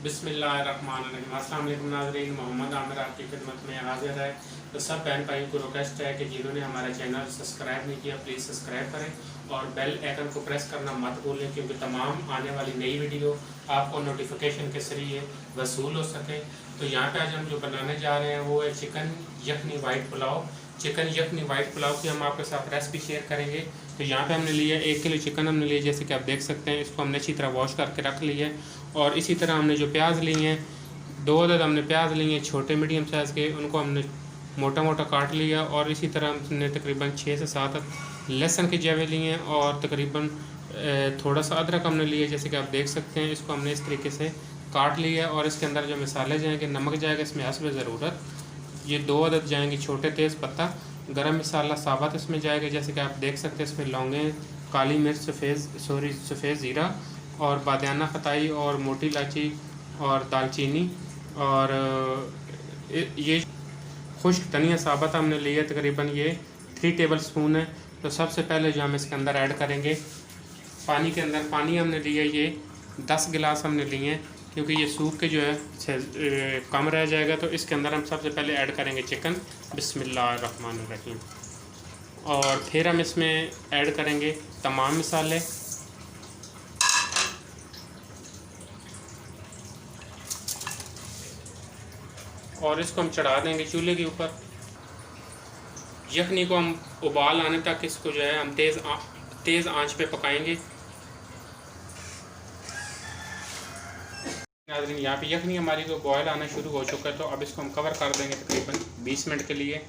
बिस्मिल्लाहिर्रहमानिर्रहीम। अस्सलाम वालेकुम नाज़रीन, मोहम्मद आमिर आपकी खिदमत में हाजिर है। तो सब बहन भाइयों को रिक्वेस्ट है कि जिन्होंने हमारा चैनल सब्सक्राइब नहीं किया प्लीज़ सब्सक्राइब करें और बेल आइकन को प्रेस करना मत भूलें, क्योंकि तमाम आने वाली नई वीडियो आपको नोटिफिकेशन के जरिए वसूल हो सके। तो यहाँ पे आज हम जो बनाने जा रहे हैं वो है चिकन यखनी वाइट पुलाव। चिकन यखनी वाइट पुलाव की हम आपके साथ रेसिपी शेयर करेंगे। तो यहाँ पे हमने लिया 1 किलो चिकन हमने लिया, जैसे कि आप देख सकते हैं। इसको हमने अच्छी तरह वॉश करके रख लिया है। और इसी तरह हमने जो प्याज लिए हैं, 2 अदद हमने प्याज लिए हैं छोटे मीडियम साइज़ के, उनको हमने मोटा मोटा काट लिया। और इसी तरह हमने तकरीबन 6 से 7 लहसुन के जवे लिए हैं और तकरीबन थोड़ा सा अदरक हमने लिया, जैसे कि आप देख सकते हैं। इसको हमने इस तरीके से काट लिया। और इसके अंदर जो मसाले जाएंगे, नमक जाएगा इसमें हस्ब ज़रूरत, ये 2 अदद जाएंगे छोटे तेज़ पत्ता, गरम मसाला साबुत इसमें जाएगा, जैसे कि आप देख सकते हैं। इसमें लौंगे, काली मिर्च, सफ़ेद ज़ीरा और बादियाना खताई और मोटी इलायची और दालचीनी और ये खुश्क धनिया साबुत हमने लिया, तकरीबन ये 3 टेबल स्पून है। तो सबसे पहले जो हम इसके अंदर ऐड करेंगे पानी के अंदर, पानी हमने लिया ये 10 गिलास हमने लिए हैं, क्योंकि ये सूख के जो है कम रह जाएगा। तो इसके अंदर हम सबसे पहले ऐड करेंगे चिकन, बिस्मिल्लाहिर्रहमानिर्रहीम। और फिर हम इसमें ऐड करेंगे तमाम मसाले, और इसको हम चढ़ा देंगे चूल्हे के ऊपर। यखनी को हम उबाल आने तक इसको जो है हम तेज़ आंच पे पकाएंगे। नाज़रीन, यहाँ पे यखनी हमारी को बॉयल आना शुरू हो चुका है, तो अब इसको हम कवर कर देंगे तकरीबन 20 मिनट के लिए।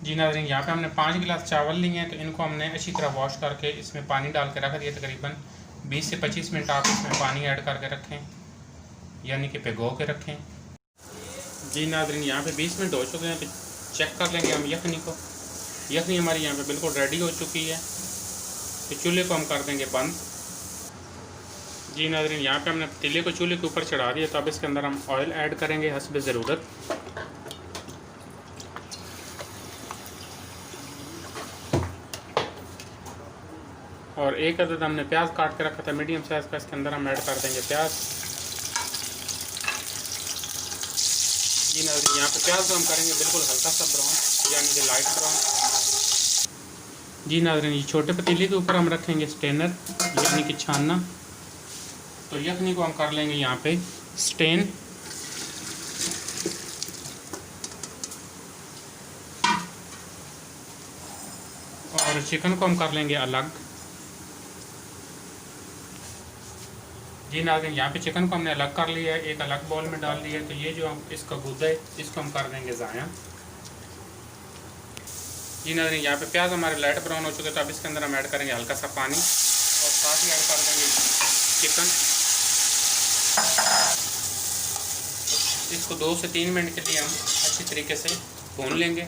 जी नाज़रीन, यहाँ पे हमने 5 गिलास चावल लिए हैं, तो इनको हमने अच्छी तरह वॉश करके इसमें पानी डाल के रख दिया। तकरीबन 20 से 25 मिनट आप इसमें पानी ऐड करके रखें, यानी कि भिगो के रखें। जी नाज़रीन, यहाँ पे 20 मिनट हो चुके हैं, तो चेक कर लेंगे हम यखनी को। यखनी हमारी यहाँ पे बिल्कुल रेडी हो चुकी है। तो चूल्हे को हम कर देंगे बंद। जी नाज़रीन, यहाँ पे हमने पतीले को चूल्हे के ऊपर चढ़ा दिया। तो अब इसके अंदर हम ऑयल ऐड करेंगे हस्ब ज़रूरत। और 1 अदद हमने प्याज काट के रखा था मीडियम साइज़ का, इसके अंदर हम ऐड कर देंगे प्याज। जी नाज़रीन, यहाँ पे प्याज को हम करेंगे बिल्कुल हल्का सा ब्राउन, यानी कि लाइट ब्राउन। जी नाज़रीन, ये छोटे पतीले के ऊपर हम रखेंगे स्टेनर, यानी कि छानना। तो यखनी को हम कर लेंगे यहाँ पे स्टेन। और चिकन को हम कर लेंगे अलग। जी नाज़रीन, यहाँ पे चिकन को हमने अलग कर लिया है, एक अलग बाउल में डाल दिया है। तो ये जो हम इसका गुदा है इसको हम कर देंगे ज़ाया। जी नाज़रीन, यहाँ पे प्याज हमारे लाइट ब्राउन हो चुके हैं, तो अब इसके अंदर हम ऐड करेंगे हल्का सा पानी और साथ ही ऐड कर देंगे चिकन। इसको 2 से 3 मिनट के लिए हम अच्छी तरीके से भून लेंगे।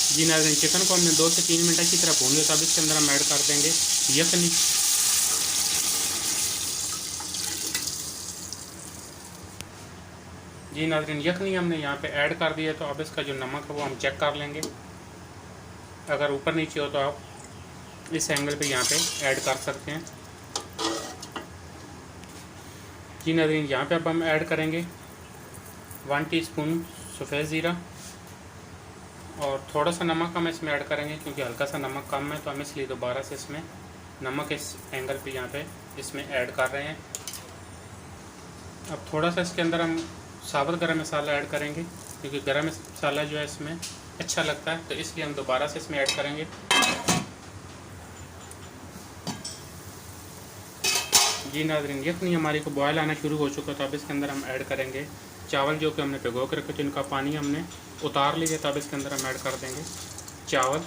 जी नाज़रीन, चिकन को हमने 2 से 3 मिनट अच्छी तरह भून लिया। तो अब इसके अंदर हम ऐड कर देंगे यखनी। जी नाज़रीन, यखनी हमने यहाँ पे ऐड कर दिया। तो अब इसका जो नमक है वो हम चेक कर लेंगे। अगर ऊपर नीचे हो तो आप इस एंगल पे यहाँ पे ऐड कर सकते हैं। जी नाज़रीन, यहाँ पे अब हम ऐड करेंगे 1 टीस्पून सफ़ेद ज़ीरा और थोड़ा सा नमक हम इसमें ऐड करेंगे, क्योंकि हल्का सा नमक कम है। तो हम इसलिए दोबारा से इसमें नमक इस एंगल पे यहाँ पे इसमें ऐड कर रहे हैं। अब थोड़ा सा इसके अंदर हम साबुत गरम मसाला ऐड करेंगे, क्योंकि गरम मसाला जो है इसमें अच्छा लगता है, तो इसलिए हम दोबारा से इसमें ऐड करेंगे। जी नाज़रीन, यखनी हमारी को बॉयल आना शुरू हो चुका है। तो अब इसके अंदर हम ऐड करेंगे चावल, जो कि हमने भिगो के रखे थे, इनका पानी हमने उतार लिया। तो अब इसके अंदर हम ऐड कर देंगे चावल।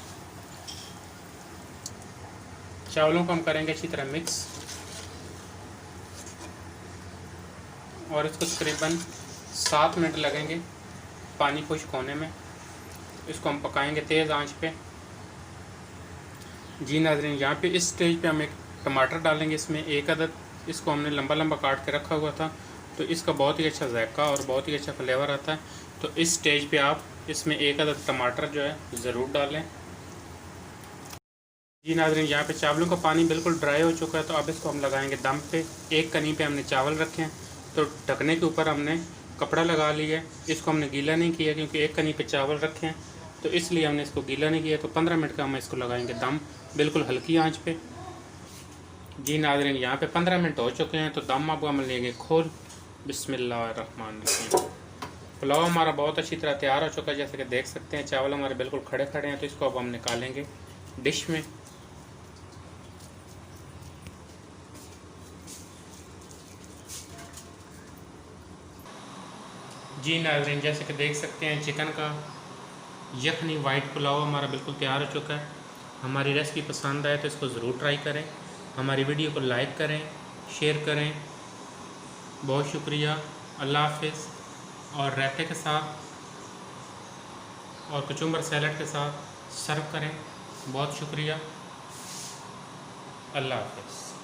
चावलों को हम करेंगे अच्छी तरह मिक्स और इसको तकरीबन 7 मिनट लगेंगे पानी खुश्क होने में। इसको हम पकाएंगे तेज़ आंच पे। जी नाज़रीन, यहाँ पे इस स्टेज पे हम एक टमाटर डालेंगे इसमें 1 अदद। इसको हमने लंबा लंबा काट के रखा हुआ था, तो इसका बहुत ही अच्छा जायका और बहुत ही अच्छा फ्लेवर आता है। तो इस स्टेज पे आप इसमें 1 अदद टमाटर जो है ज़रूर डालें। जी नाज़रीन, यहाँ पे चावलों का पानी बिल्कुल ड्राई हो चुका है, तो अब इसको हम लगाएंगे दम पे। एक कनी पे हमने चावल रखे हैं, तो ढकने के ऊपर हमने कपड़ा लगा लिया है। इसको हमने गीला नहीं किया क्योंकि एक कनी पे चावल रखे हैं, तो इसलिए हमने इसको गीला नहीं किया। तो 15 मिनट का हम इसको लगाएंगे दम, बिल्कुल हल्की आंच पे। जी नाज़रीन, यहाँ पे 15 मिनट हो चुके हैं, तो दम अब हम लेंगे खोल। बिस्मिल्लाहिर्रहमानिर्रहीम। पुलाव हमारा बहुत अच्छी तरह तैयार हो चुका है, जैसे कि देख सकते हैं चावल हमारे बिल्कुल खड़े खड़े हैं। तो इसको अब हम निकालेंगे डिश में। जी नाज़रीन, जैसे कि देख सकते हैं चिकन का यखनी वाइट पुलाव हमारा बिल्कुल तैयार हो चुका है। हमारी रेसिपी पसंद आए तो इसको ज़रूर ट्राई करें। हमारी वीडियो को लाइक करें, शेयर करें। बहुत शुक्रिया। अल्लाह हाफ़िज़। और रायते के साथ और कचुम्बर सैलड के साथ सर्व करें। बहुत शुक्रिया। अल्लाह हाफ़िज़।